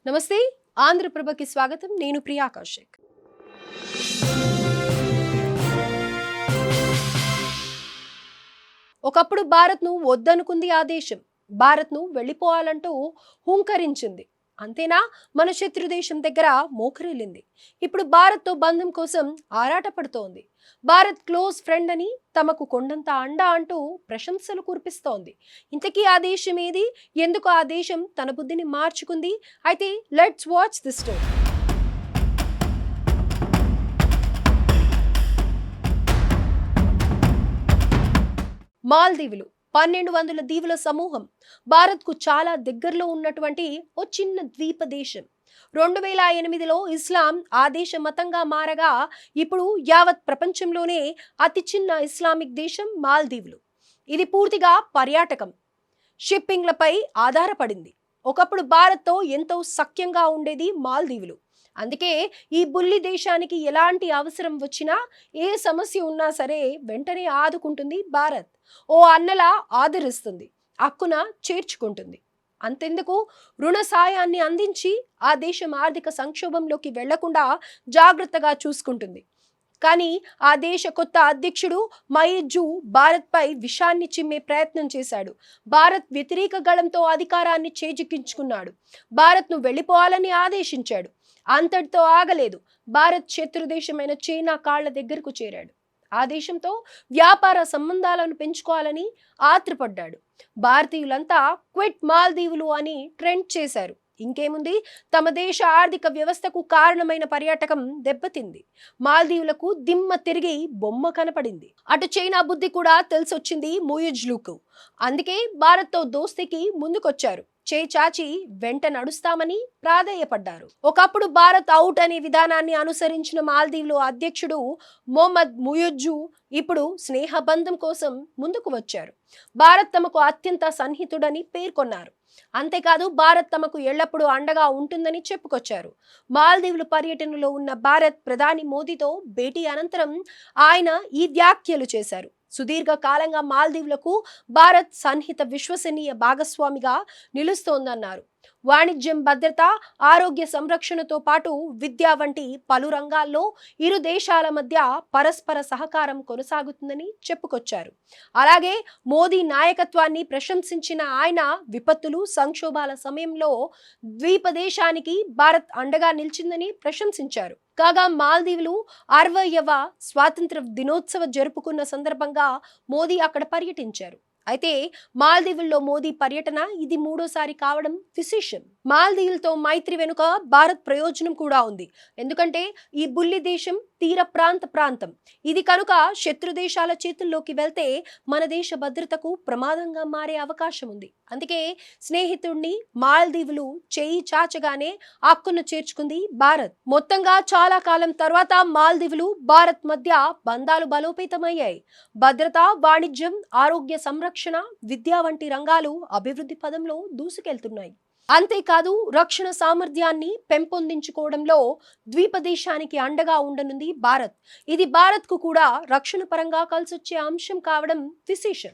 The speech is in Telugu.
నమస్తే. ఆంధ్రప్రభకి స్వాగతం. నేను ప్రియా కౌశిక్. ఒకప్పుడు భారత్ను వద్దనుకుంది ఆ దేశం. భారత్ను వెళ్ళిపోవాలంటూ హుంకరించింది. అంతేనా, మన శత్రు దేశం దగ్గర మోకరిల్లింది. ఇప్పుడు భారత్తో బంధం కోసం ఆరాటపడుతోంది. భారత్ క్లోజ్ ఫ్రెండ్ అని, తమకు కొండంత అండా అంటూ ప్రశంసలు కురిపిస్తోంది. ఇంతకీ ఆ దేశం ఏది? ఎందుకు ఆ దేశం తన బుద్ధిని మార్చుకుంది? అయితే లెట్స్ వాచ్ దిస్ స్టోరీ. మాల్దీవులు 1200 దీవుల సమూహం. భారత్కు చాలా దగ్గరలో ఉన్నటువంటి ఓ చిన్న ద్వీప దేశం. 2008లో ఇస్లాం ఆ దేశ మతంగా మారగా ఇప్పుడు యావత్ ప్రపంచంలోనే అతి చిన్న ఇస్లామిక్ దేశం మాల్దీవులు. ఇది పూర్తిగా పర్యాటకం, షిప్పింగ్లపై ఆధారపడింది. ఒకప్పుడు భారత్తో ఎంతో సఖ్యంగా ఉండేది మాల్దీవులు. అందుకే ఈ బుల్లి దేశానికి ఎలాంటి అవసరం వచ్చినా, ఏ సమస్య ఉన్నా సరే వెంటనే ఆదుకుంటుంది భారత్. ఓ అన్నలా ఆదరిస్తుంది, హక్కున చేర్చుకుంటుంది. అంతెందుకు, రుణ సాయాన్ని అందించి ఆ దేశం ఆర్థిక సంక్షోభంలోకి వెళ్లకుండా జాగ్రత్తగా చూసుకుంటుంది. కానీ ఆ దేశ కొత్త అధ్యక్షుడు మయిజు భారత్పై విషాన్ని చిమ్మే ప్రయత్నం చేశాడు. భారత్ వ్యతిరేక గళంతో అధికారాన్ని చేజిక్కించుకున్నాడు. భారత్ను వెళ్ళిపోవాలని ఆదేశించాడు. అంతటితో ఆగలేదు. భారత్ శత్రు దేశమైన చైనా కాళ్ల దగ్గరకు చేరాడు. ఆ దేశంతో వ్యాపార సంబంధాలను పెంచుకోవాలని ఆత్రపడ్డాడు. భారతీయులంతా క్విట్ మాల్దీవులు అని ట్రెండ్ చేశారు. ఇంకేముంది, తమ దేశ ఆర్థిక వ్యవస్థకు కారణమైన పర్యాటకం దెబ్బతింది. మాల్దీవులకు దిమ్మ తిరిగి బొమ్మ కనపడింది. అటు చైనా బుద్ధి కూడా తెలిసొచ్చింది ముయిజ్లుకు. అందుకే భారత్తో దోస్తీకి ముందుకొచ్చారు. చేయి చాచి వెంట నడుస్తామని ప్రాధేయపడ్డారు. ఒకప్పుడు భారత్ అవుట్ అనే విధానాన్ని అనుసరించిన మాల్దీవులు అధ్యక్షుడు మొహమ్మద్ ముయిజ్జు ఇప్పుడు స్నేహబంధం కోసం ముందుకు వచ్చారు. భారత్ తమకు అత్యంత సన్నిహితుడని పేర్కొన్నారు. అంతేకాదు, భారత్ తమకు ఎల్లప్పుడూ అండగా ఉంటుందని చెప్పుకొచ్చారు. మాల్దీవులు పర్యటనలో ఉన్న భారత్ ప్రధాని మోదీతో భేటీ అనంతరం ఆయన ఈ వ్యాఖ్యలు చేశారు. సుదీర్ఘ కాలంగా మాల్దీవులకు భారత్ సన్నిహిత విశ్వసనీయ భాగస్వామిగా నిలుస్తోందన్నారు. వాణిజ్యం, భద్రత, ఆరోగ్య సంరక్షణతో పాటు విద్య వంటి పలు రంగాల్లో ఇరు దేశాల మధ్య పరస్పర సహకారం కొనసాగుతుందని చెప్పుకొచ్చారు. అలాగే మోదీ నాయకత్వాన్ని ప్రశంసించిన ఆయన విపత్తులు, సంక్షోభాల సమయంలో ద్వీపదేశానికి భారత్ అండగా నిలిచిందని ప్రశంసించారు. కాగా మాల్దీవులు 60వ స్వాతంత్ర దినోత్సవ జరుపుకున్న సందర్భంగా మోదీ అక్కడ పర్యటించారు. అయితే మాల్దీవుల్లో మోదీ పర్యటన ఇది మూడోసారి కావడం విశేషం. మాల్దీవులతో మైత్రి వెనుక భారత్ ప్రయోజనం కూడా ఉంది. ఎందుకంటే ఈ బుల్లి దేశం తీర ప్రాంతం. ఇది కనుక శత్రు దేశాల చేతుల్లోకి వెళ్తే మన దేశ భద్రతకు ప్రమాదంగా మారే అవకాశం ఉంది. అందుకే స్నేహితుడిని మాల్దీవులు చేయి చాచగానే హక్కును చేర్చుకుంది భారత్. మొత్తంగా చాలా కాలం తర్వాత మాల్దీవులు భారత్ మధ్య బంధాలు బలోపేతమయ్యాయి. భద్రత, వాణిజ్యం, ఆరోగ్య సంరక్షణ, విద్య వంటి రంగాలు అభివృద్ధి పదంలో దూసుకెళ్తున్నాయి. అంతేకాదు, రక్షణ సామర్థ్యాన్ని పెంపొందించుకోవడంలో ద్వీపదేశానికి అండగా ఉండనుంది భారత్. ఇది భారత్కు కూడా రక్షణ పరంగా కలిసొచ్చే అంశం కావడం విశేషం.